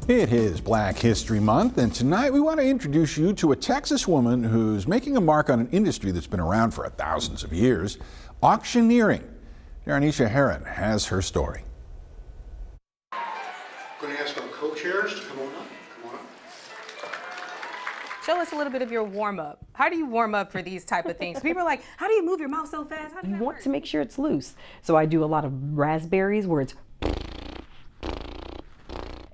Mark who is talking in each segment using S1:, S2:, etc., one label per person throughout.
S1: It is Black History Month, and tonight we want to introduce you to a Texas woman who's making a mark on an industry that's been around for thousands of years, auctioneering. Darnisha Heron has her story.
S2: I'm going to ask our co-chairs to come on up. Come on up.
S3: Show us a little bit of your warm-up. How do you warm up for these type of things? People are like, how do you move your mouth so fast? How does that work?
S4: To make sure it's loose. So I do a lot of raspberries where it's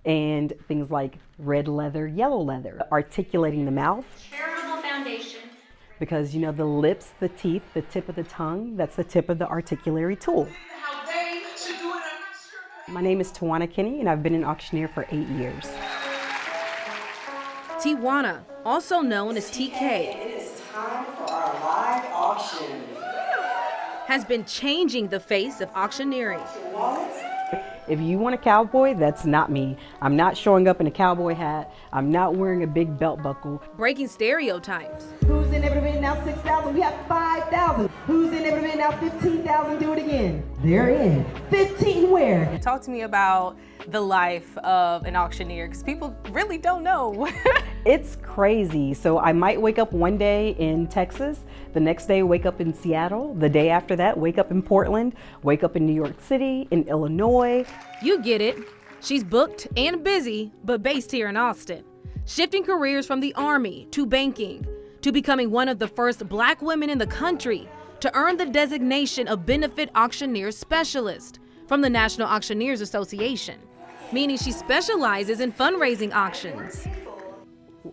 S4: and things like red leather, yellow leather, articulating the mouth.
S5: Charitable foundation.
S4: Because you know the lips, the teeth, the tip of the tongue, that's the tip of the articulatory tool.
S5: How they should do it, I'm not sure.
S4: My name is Tawana Kinney and I've been an auctioneer for 8 years.
S3: Tiwana, also known as TK,
S6: It is time for our live auction.
S3: has been changing the face of auctioneering.
S4: If you want a cowboy, that's not me. I'm not showing up in a cowboy hat. I'm not wearing a big belt buckle.
S3: Breaking stereotypes.
S6: Who's in every bid now? 6,000. We have 5,000. Who's in every bid now? 15,000. Do it again. They're in. 15 where?
S3: Talk to me about the life of an auctioneer, because people really don't know.
S4: It's crazy. So I might wake up one day in Texas, the next day wake up in Seattle, the day after that wake up in Portland, wake up in New York City, in Illinois.
S3: You get it. She's booked and busy, but based here in Austin. Shifting careers from the Army to banking, to becoming one of the first Black women in the country to earn the designation of Benefit Auctioneer Specialist from the National Auctioneers Association, meaning she specializes in fundraising auctions.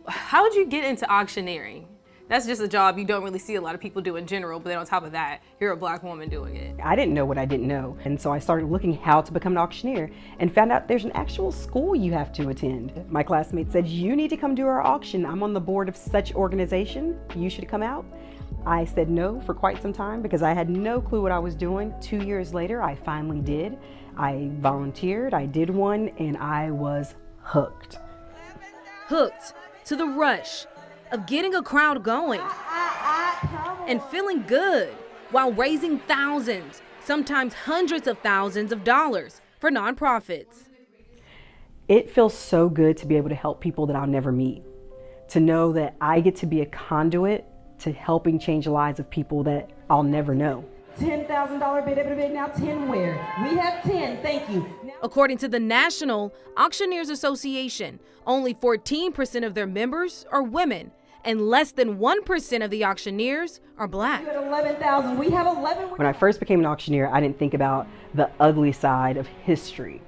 S3: How did you get into auctioneering? That's just a job you don't really see a lot of people do in general, but then on top of that, you're a Black woman doing it.
S4: I didn't know what I didn't know. And so I started looking how to become an auctioneer and found out there's an actual school you have to attend. My classmate said, you need to come do our auction. I'm on the board of such organization. You should come out. I said no for quite some time because I had no clue what I was doing. 2 years later, I finally did. I volunteered, I did one, and I was hooked.
S3: Hooked to the rush of getting a crowd going and feeling good while raising thousands, sometimes hundreds of thousands of dollars for nonprofits.
S4: It feels so good to be able to help people that I'll never meet, to know that I get to be a conduit to helping change the lives of people that I'll never know.
S6: $10,000 bid, every bid now. 10 where? We have 10. Thank you. Now
S3: According to the National Auctioneers Association, only 14% of their members are women, and less than 1% of the auctioneers are Black.
S6: you had 11,000. We have 11.
S4: When I first became an auctioneer, I didn't think about the ugly side of history.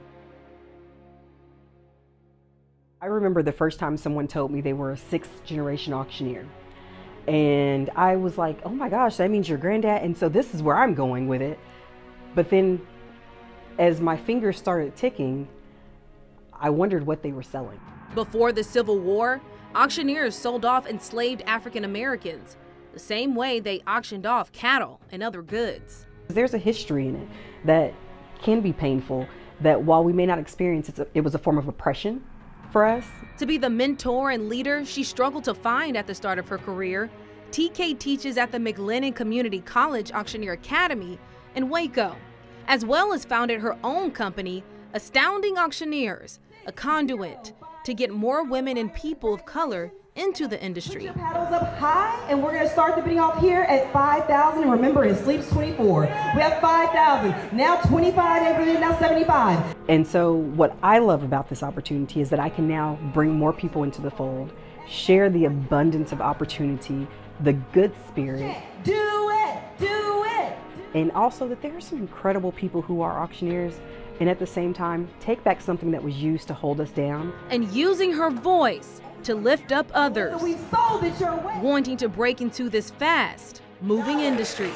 S4: I remember the first time someone told me they were a 6th generation auctioneer. And I was like, oh my gosh, that means your granddad. And so this is where I'm going with it. But then as my fingers started ticking, I wondered what they were selling.
S3: Before the Civil War, auctioneers sold off enslaved African Americans, the same way they auctioned off cattle and other goods.
S4: There's a history in it that can be painful, that while we may not experience it, it was a form of oppression for us.
S3: To be the mentor and leader she struggled to find at the start of her career, TK teaches at the McLennan Community College Auctioneer Academy in Waco, as well as founded her own company, Astounding Auctioneers, a conduit to get more women and people of color into the industry.
S6: Put your paddles up high, and we're going to start the bidding off here at 5,000. And remember, it sleeps 24. We have 5,000. Now 25, every bid now 75.
S4: And so what I love about this opportunity is that I can now bring more people into the fold, share the abundance of opportunity, the good spirit.
S6: Do it! Do it!
S4: And also that there are some incredible people who are auctioneers and at the same time take back something that was used to hold us down.
S3: And using her voice to lift up others,
S6: So we sold it your way.
S3: wanting to break into this fast moving industry.